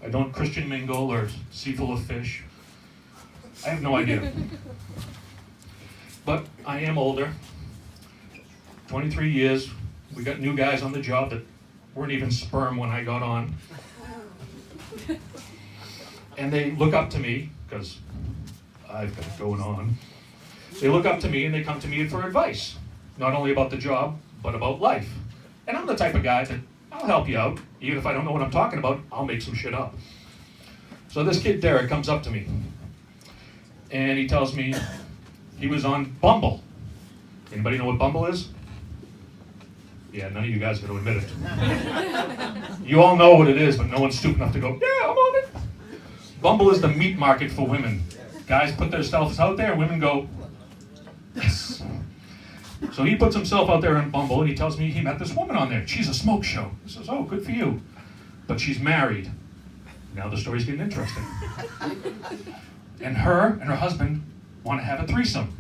I don't Christian mingle or sea full of fish. I have no idea. But I am older. 23 years. We got new guys on the job that weren't even sperm when I got on. And they look up to me, because I've got it going on. They look up to me and they come to me for advice. Not only about the job, but about life. And I'm the type of guy that I'll help you out. Even if I don't know what I'm talking about, I'll make some shit up. So this kid, Derek, comes up to me. And he tells me he was on Bumble. Anybody know what Bumble is? Yeah, none of you guys are going to admit it. You all know what it is, but no one's stupid enough to go, yeah, I'm on it. Bumble is the meat market for women. Guys put themselves out there, and women go, yes. So he puts himself out there on Bumble, and he tells me he met this woman on there. She's a smoke show. He says, oh, good for you. But she's married. Now the story's getting interesting. And her and her husband want to have a threesome.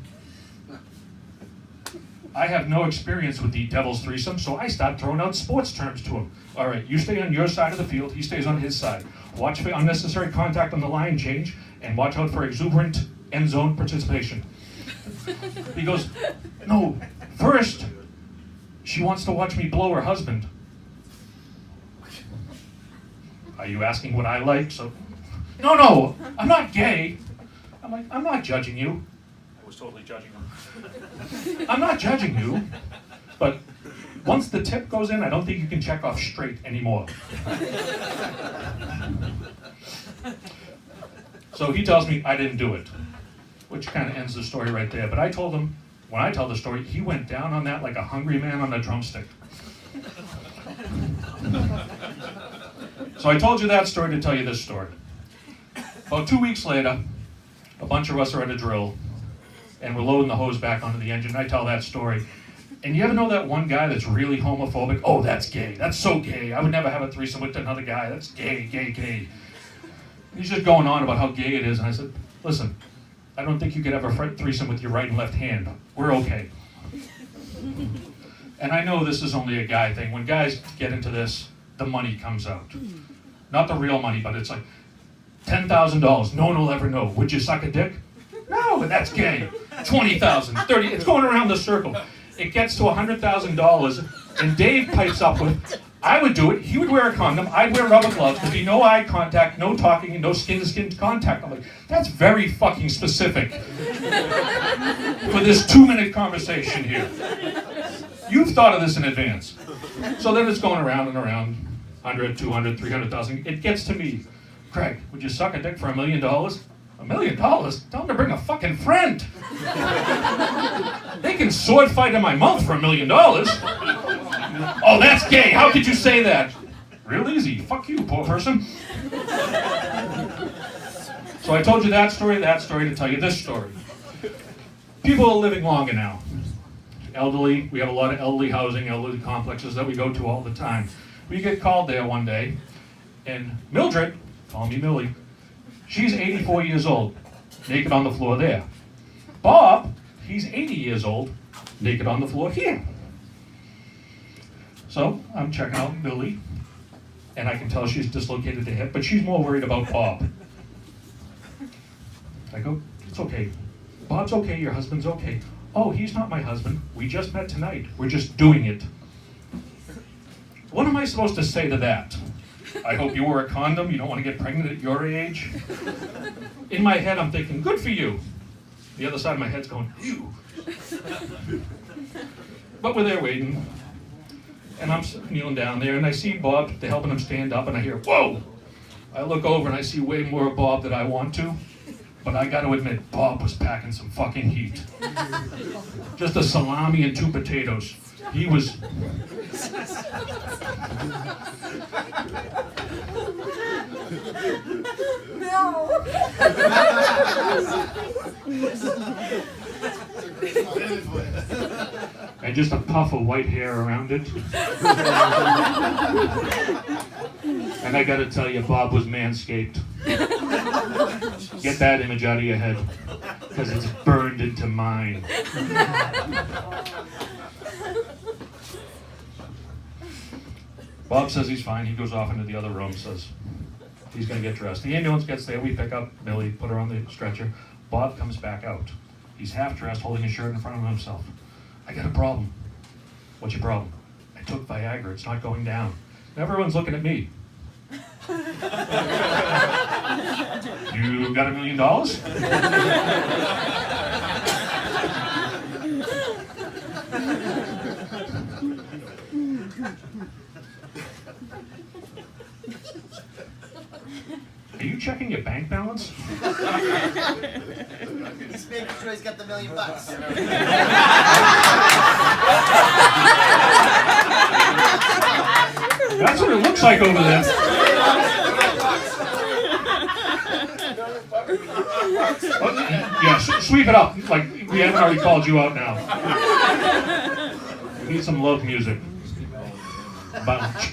I have no experience with the devil's threesome, so I start throwing out sports terms to him. All right, you stay on your side of the field, he stays on his side. Watch for unnecessary contact on the line change, and watch out for exuberant end zone participation. He goes, no, first, she wants to watch me blow her husband. Are you asking what I like? So, no, I'm not gay. I'm like, I'm not judging you. I was totally judging him. I'm not judging you, but once the tip goes in, I don't think you can check off straight anymore. So he tells me I didn't do it, which kind of ends the story right there. But I told him, when I tell the story, he went down on that like a hungry man on a drumstick. So I told you that story to tell you this story. About 2 weeks later, a bunch of us are at a drill, and we're loading the hose back onto the engine. I tell that story. And you ever know that one guy that's really homophobic? Oh, that's gay. That's so gay. I would never have a threesome with another guy. That's gay. He's just going on about how gay it is. And I said, listen, I don't think you could have a threesome with your right and left hand. We're okay. And I know this is only a guy thing. When guys get into this, the money comes out. Not the real money, but it's like $10,000. No one will ever know. Would you suck a dick? No, that's gay. 20,000, 30, it's going around the circle. It gets to $100,000, and Dave pipes up with, I would do it, he would wear a condom, I'd wear rubber gloves, there'd be no eye contact, no talking, and no skin-to-skin contact. I'm like, that's very fucking specific for this 2-minute conversation here. You've thought of this in advance. So then it's going around and around, 100, 200, 300,000. It gets to me. Craig, would you suck a dick for $1 million? $1 million? Tell them to bring a fucking friend. They can sword fight in my mouth for $1 million. Oh, that's gay. How could you say that? Real easy. Fuck you, poor person. So I told you that story to tell you this story. People are living longer now. Elderly, we have a lot of elderly housing, elderly complexes that we go to all the time. We get called there one day, and Mildred, call me Millie, she's 84 years old, naked on the floor there. Bob, he's 80 years old, naked on the floor here. So I'm checking out Millie, and I can tell she's dislocated the hip, but she's more worried about Bob. I go, it's okay. Bob's okay, your husband's okay. Oh, he's not my husband. We just met tonight. We're just doing it. What am I supposed to say to that? I hope you wore a condom. You don't want to get pregnant at your age. In my head, I'm thinking, good for you. The other side of my head's going, ew. But we're there waiting. And I'm kneeling down there, and I see Bob, they're helping him stand up, and I hear, whoa! I look over, and I see way more of Bob than I want to. But I got to admit, Bob was packing some fucking heat. Just a salami and 2 potatoes. He was... No! And just a puff of white hair around it. And I gotta tell you, Bob was manscaped. Get that image out of your head, because it's burned into mine. Bob says he's fine. He goes off into the other room, says, He's going to get dressed. The ambulance gets there. We pick up Millie, put her on the stretcher. Bob comes back out. He's half dressed, holding his shirt in front of himself. I got a problem. What's your problem? I took Viagra. It's not going down. And everyone's looking at me. You got $1 million? Are you checking your bank balance? He's making sure he's got the $1 million. That's what it looks like over there. Yeah, sweep it up. Like, we haven't already called you out now. We need some love music. Bounce.